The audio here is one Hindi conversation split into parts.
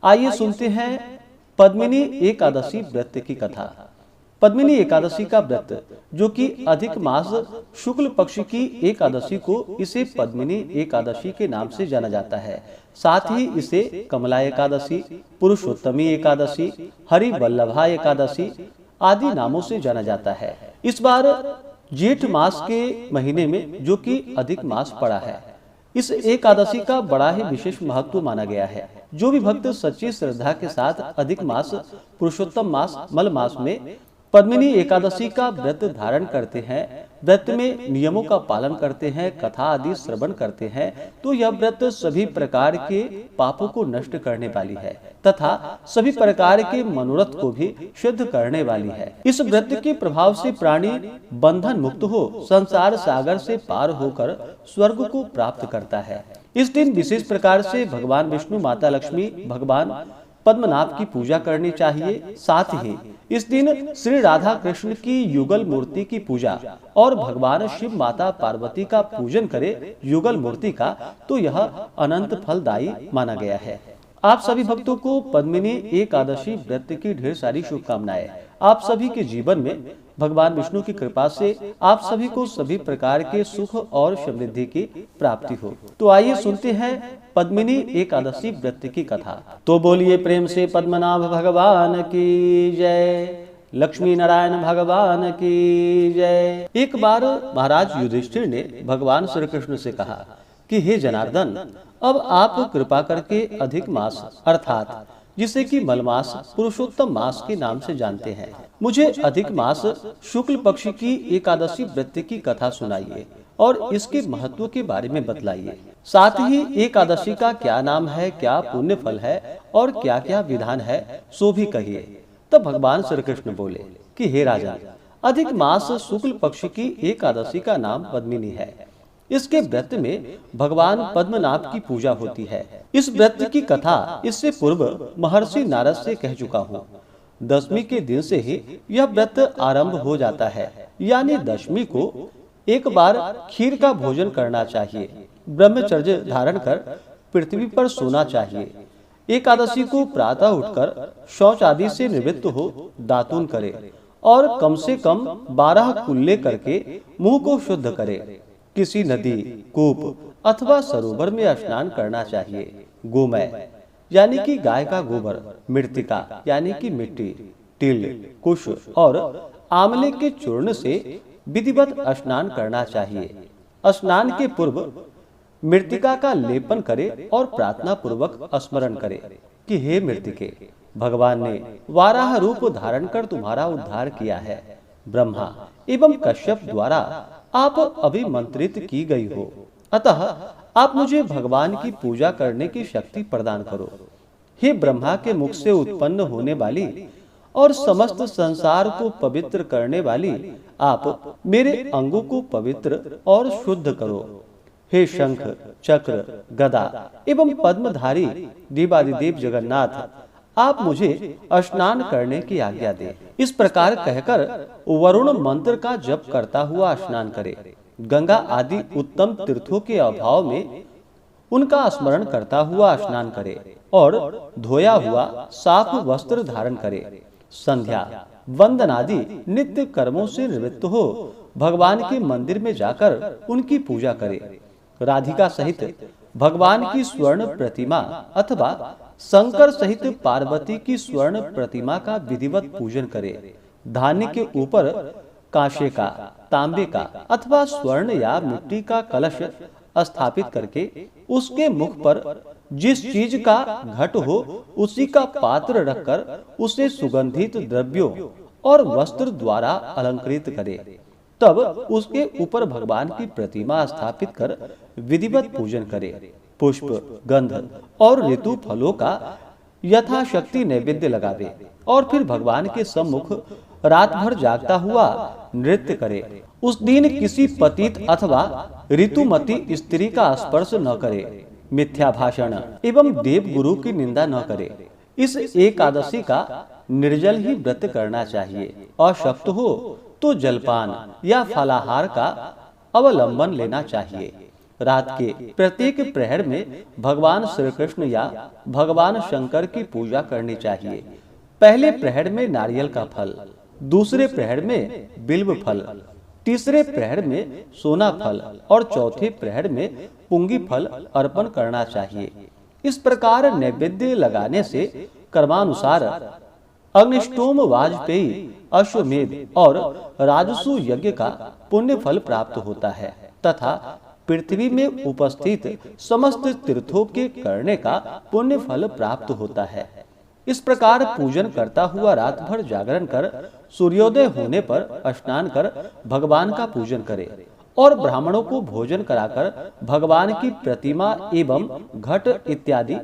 आइए सुनते हैं पद्मिनी एकादशी व्रत की कथा। पद्मिनी एकादशी का व्रत, जो कि अधिक मास शुक्ल पक्ष की एकादशी को इसे पद्मिनी एकादशी के नाम से जाना जाता है। साथ ही इसे कमला एकादशी, पुरुषोत्तमी एकादशी, हरि वल्लभा एकादशी आदि नामों से जाना जाता है। इस बार जेठ मास के महीने में, जो कि अधिक मास पड़ा है, इस एकादशी का बड़ा ही विशेष महत्व माना गया है। जो भी भक्त सच्ची श्रद्धा के साथ अधिक मास, पुरुषोत्तम मास, मल मास में पद्मिनी एकादशी का व्रत धारण करते हैं, व्रत में नियमों का पालन करते हैं, कथा आदि श्रवण करते हैं, तो यह व्रत सभी प्रकार के पापों को नष्ट करने वाली है तथा सभी प्रकार के मनोरथ को भी सिद्ध करने वाली है। इस व्रत के प्रभाव से प्राणी बंधन मुक्त हो संसार सागर से पार होकर स्वर्ग को प्राप्त करता है। इस दिन विशेष प्रकार से भगवान विष्णु, माता लक्ष्मी, भगवान पद्मनाभ की पूजा करनी चाहिए। साथ ही इस दिन श्री राधा कृष्ण की युगल मूर्ति की पूजा और भगवान शिव, माता पार्वती का पूजन करे युगल मूर्ति का, तो यह अनंत फलदायी माना गया है। आप सभी भक्तों को पद्मिनी एकादशी व्रत की ढेर सारी शुभकामनाएं। आप सभी के जीवन में भगवान विष्णु की कृपा से आप सभी को सभी प्रकार के सुख और समृद्धि की प्राप्ति हो। तो आइए सुनते हैं पद्मिनी एकादशी व्रत की कथा। तो बोलिए प्रेम से पद्मनाभ भगवान की जय, लक्ष्मी नारायण भगवान की जय। एक बार महाराज युधिष्ठिर ने भगवान श्री कृष्ण से कहा कि हे जनार्दन, अब आप कृपा करके अधिक मास अर्थात जिसे कि मलमास, पुरुषोत्तम मास के नाम से जानते हैं, मुझे अधिक मास शुक्ल पक्ष की एकादशी व्रत की कथा सुनाइए और इसके महत्व के बारे में बतलाइए। साथ ही एकादशी का क्या नाम है, क्या पुण्य फल है और क्या क्या विधान है, सो भी कहिए। तब भगवान श्री कृष्ण बोले कि हे राजा, अधिक मास शुक्ल पक्ष की एकादशी का नाम पद्मिनी है। इसके व्रत में भगवान पद्मनाभ की पूजा होती है। इस व्रत की कथा इससे पूर्व महर्षि नारद से कह चुका हूँ। दशमी के दिन से ही यह व्रत आरंभ हो जाता है, यानी दशमी को एक बार खीर का भोजन करना चाहिए, ब्रह्मचर्य धारण कर पृथ्वी पर सोना चाहिए। एकादशी को प्रातः उठकर शौच आदि से निवृत्त हो दातून करे और कम से कम 12 कुल्ले करके मुंह को शुद्ध करे। किसी नदी, कूप अथवा सरोवर में स्नान करना चाहिए। गोमय यानी कि गाय का गोबर, मृतिका यानी कि मिट्टी, तिल, कुश और आंवले के चूर्ण से विधिवत स्नान करना चाहिए। स्नान के पूर्व मृतिका का लेपन करे और प्रार्थना पूर्वक स्मरण करे कि हे मृतिके, भगवान ने वाराह रूप धारण कर तुम्हारा उद्धार किया है। ब्रह्मा एवं कश्यप द्वारा आप अभिमंत्रित की गई हो, अतः आप मुझे भगवान की पूजा करने की शक्ति प्रदान करो। हे ब्रह्मा के मुख से उत्पन्न होने वाली और समस्त संसार को पवित्र करने वाली, आप मेरे अंगों को पवित्र और शुद्ध करो। हे शंख, चक्र, गदा एवं पद्मधारी देवादिदेव जगन्नाथ, आप मुझे स्नान करने की आज्ञा दे। इस प्रकार कहकर वरुण मंत्र का जप करता हुआ स्नान करे। गंगा आदि उत्तम तीर्थों के अभाव में उनका स्मरण करता हुआ स्नान करे और धोया हुआ साफ वस्त्र धारण करे। संध्या वंदन आदि नित्य कर्मों से निवृत्त हो भगवान के मंदिर में जाकर उनकी पूजा करे। राधिका सहित भगवान की स्वर्ण प्रतिमा अथवा शंकर सहित पार्वती की स्वर्ण प्रतिमा का विधिवत पूजन करे। धान्य के ऊपर कांसे का, तांबे का अथवा स्वर्ण या मिट्टी का कलश स्थापित करके उसके मुख पर जिस चीज का घट हो उसी का पात्र रखकर उसे सुगंधित द्रव्यों और वस्त्र द्वारा अलंकृत करे। तब उसके ऊपर भगवान की प्रतिमा स्थापित कर विधिवत पूजन करे। पुष्प, गंध और ऋतु फलों का यथाशक्ति नैवेद्य लगावे और फिर भगवान के सम्मुख रात भर जागता हुआ नृत्य करे। उस दिन किसी पतित अथवा ऋतुमती स्त्री का स्पर्श न करे, मिथ्या भाषण एवं देव गुरु की निंदा न करे। इस एकादशी का निर्जल ही व्रत करना चाहिए। अशक्त हो तो जलपान या फलाहार का अवलंबन लेना चाहिए। रात के प्रत्येक प्रहर में भगवान श्री कृष्ण या भगवान शंकर की पूजा करनी चाहिए। पहले प्रहर में नारियल का फल, दूसरे प्रहर में बिल्व फल, तीसरे प्रहर में सोना फल और चौथे प्रहर में पुंगी फल अर्पण करना चाहिए। इस प्रकार नैवेद्य लगाने से कर्मानुसार अग्निष्टोम, वाजपेयी, अश्वमेध और राजसु यज्ञ का पुण्य फल प्राप्त होता है तथा पृथ्वी में उपस्थित समस्त तीर्थों के करने का पुण्य फल प्राप्त होता है। इस प्रकार पूजन करता हुआ रात भर जागरण कर सूर्योदय होने पर स्नान कर भगवान का पूजन करे और ब्राह्मणों को भोजन कराकर भगवान की प्रतिमा एवं घट इत्यादि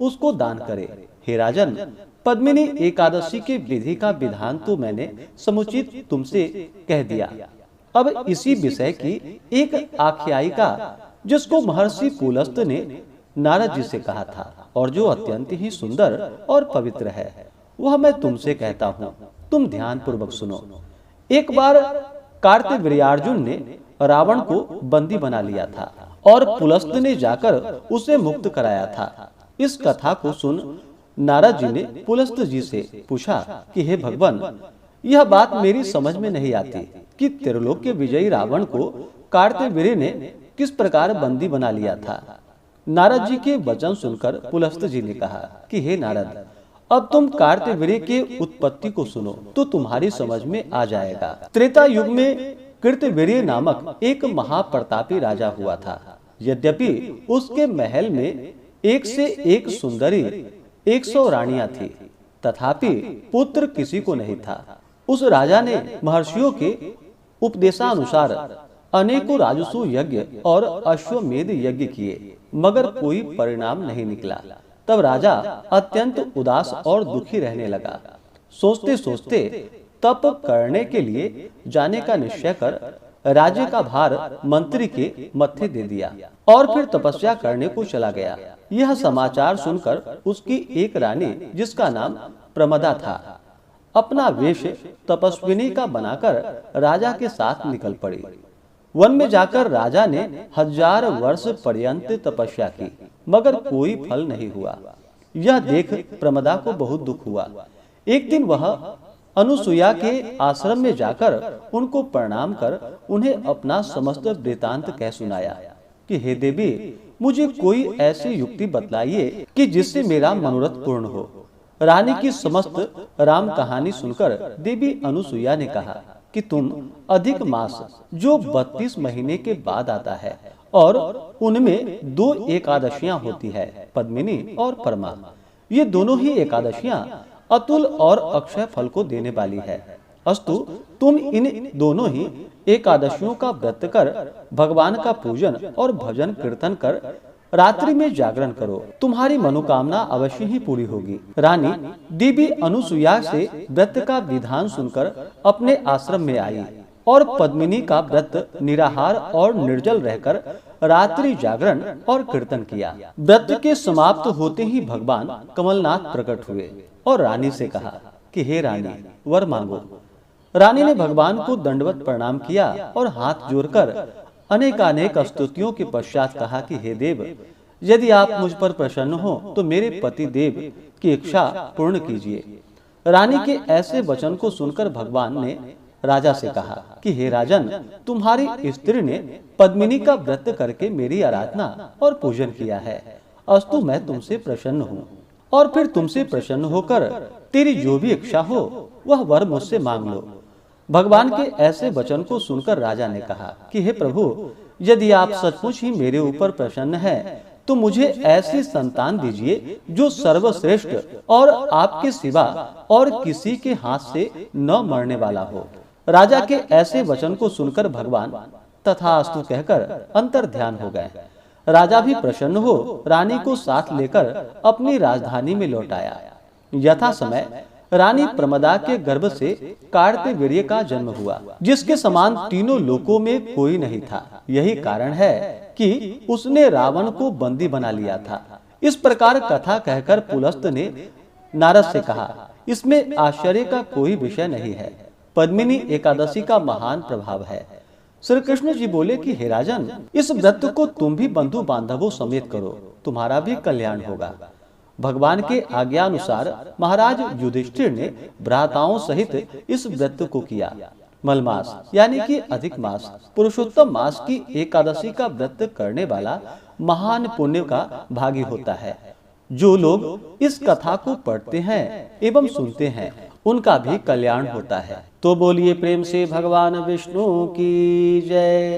उसको दान करे। हे राजन, पद्मिनी एकादशी के विधि का विधान तो मैंने समुचित तुमसे कह दिया। अब इसी विषय की एक आख्यायिका जिसको महर्षि पुलस्त ने नारद जी से कहा था और जो अत्यंत ही सुंदर और पवित्र है, वह मैं तुमसे कहता हूँ। तुम ध्यान पूर्वक सुनो। एक बार कार्तवीर्यार्जुन ने रावण को बंदी बना लिया था और पुलस्त ने जाकर उसे मुक्त कराया था। इस कथा को सुन नारद जी ने पुलस्त जी से पूछा कि हे भगवान, यह बात मेरी समझ में नहीं आती कि त्रिलोक के विजयी रावण को कार्तवीर्य ने किस प्रकार बंदी बना लिया था। नारद जी के वचन सुनकर पुलस्त जी ने कहा कि हे नारद, अब तुम कार्तवीर्य के उत्पत्ति को सुनो तो तुम्हारी समझ में आ जाएगा। त्रेता युग में कृतवीर्य नामक एक महाप्रतापी राजा हुआ था। यद्यपि उसके महल में एक से एक सुंदरी 100 रानियां थी, तथापि पुत्र किसी को नहीं था। उस राजा ने महर्षियों के उपदेशानुसार अनेकों राजसु यज्ञ और अश्वमेध यज्ञ किए, मगर कोई परिणाम नहीं निकला। तब राजा अत्यंत उदास और दुखी रहने लगा। सोचते सोचते तप करने के लिए जाने का निश्चय कर राज्य का भार मंत्री के मत्थे दे दिया और फिर तपस्या करने को चला गया। यह समाचार सुनकर उसकी एक रानी, जिसका नाम प्रमदा था, अपना वेश तपस्विनी का बनाकर राजा के साथ निकल पड़ी। वन में जाकर राजा ने 1000 वर्ष पर्यंत तपस्या की, मगर कोई फल नहीं हुआ। यह देख प्रमदा को बहुत दुख हुआ। एक दिन वह अनुसुईया के आश्रम में जाकर उनको प्रणाम कर उन्हें अपना समस्त वृतांत कह सुनाया कि हे देवी, मुझे कोई ऐसी युक्ति बतलाइए कि जिससे मेरा मनोरथ पूर्ण हो। रानी की समस्त राम कहानी सुनकर देवी अनुसुईया ने कहा कि तुम अधिक मास, जो 32 महीने के बाद आता है और उनमें 2 एकादशियां होती है, पद्मिनी और परमा, ये दोनों ही एकादशियां अतुल और अक्षय फल को देने वाली है। अस्तु, तुम इन दोनों ही एकादशियों का व्रत कर भगवान का पूजन और भजन कीर्तन कर रात्रि में जागरण करो, तुम्हारी मनोकामना अवश्य ही पूरी होगी। रानी देवी अनुसुईया से व्रत का विधान सुनकर अपने आश्रम में आई और पद्मिनी का व्रत निराहार और निर्जल रहकर रात्रि जागरण और कीर्तन किया। व्रत के समाप्त होते ही भगवान कमलनाथ प्रकट हुए और रानी से कहा कि हे रानी, वर मांगो। रानी ने भगवान को दंडवत प्रणाम किया और हाथ जोड़कर अनेकानेक स्तुतियों के पश्चात कहा कि हे देव, यदि आप मुझ पर प्रसन्न हो तो मेरे पति देव की इच्छा पूर्ण कीजिए। रानी के ऐसे वचन को सुनकर भगवान ने राजा से कहा कि हे राजन, तुम्हारी स्त्री ने पद्मिनी का व्रत करके मेरी आराधना और पूजन किया है। अस्तु, मैं तुमसे प्रसन्न हूँ और फिर तुमसे प्रसन्न होकर तेरी जो भी इच्छा हो वह वर मुझसे मांग लो। भगवान के ऐसे वचन को सुनकर राजा ने कहा कि हे प्रभु, यदि आप सचमुच ही मेरे ऊपर प्रसन्न हैं, तो मुझे ऐसी संतान दीजिए जो सर्वश्रेष्ठ और आपके सिवा और किसी के हाथ से न मरने वाला हो। राजा के ऐसे वचन को सुनकर भगवान तथास्तु कहकर अंतर ध्यान हो गए। राजा भी प्रसन्न हो रानी को साथ लेकर अपनी राजधानी में लौट आया। यथा समय रानी प्रमदा के गर्भ से कार्तवीर्य का जन्म हुआ, जिसके समान तीनों लोकों में कोई नहीं था। यही कारण है कि उसने रावण को बंदी बना लिया था। इस प्रकार कथा कहकर पुलस्त ने नारद से कहा, इसमें आश्चर्य का कोई विषय नहीं है। पद्मिनी एकादशी का महान प्रभाव है। श्री कृष्ण जी बोले कि हे राजन, इस व्रत को तुम भी बंधु बांधवों समेत करो, तुम्हारा भी कल्याण होगा। भगवान के आज्ञा अनुसार महाराज युधिष्ठिर ने भ्राताओं सहित इस व्रत को किया। मलमास यानी कि अधिक मास पुरुषोत्तम मास की एकादशी का व्रत करने वाला महान पुण्य का भागी होता है। जो लोग इस कथा को पढ़ते हैं एवं सुनते हैं, उनका भी कल्याण होता है। तो बोलिए प्रेम से भगवान विष्णु की जय।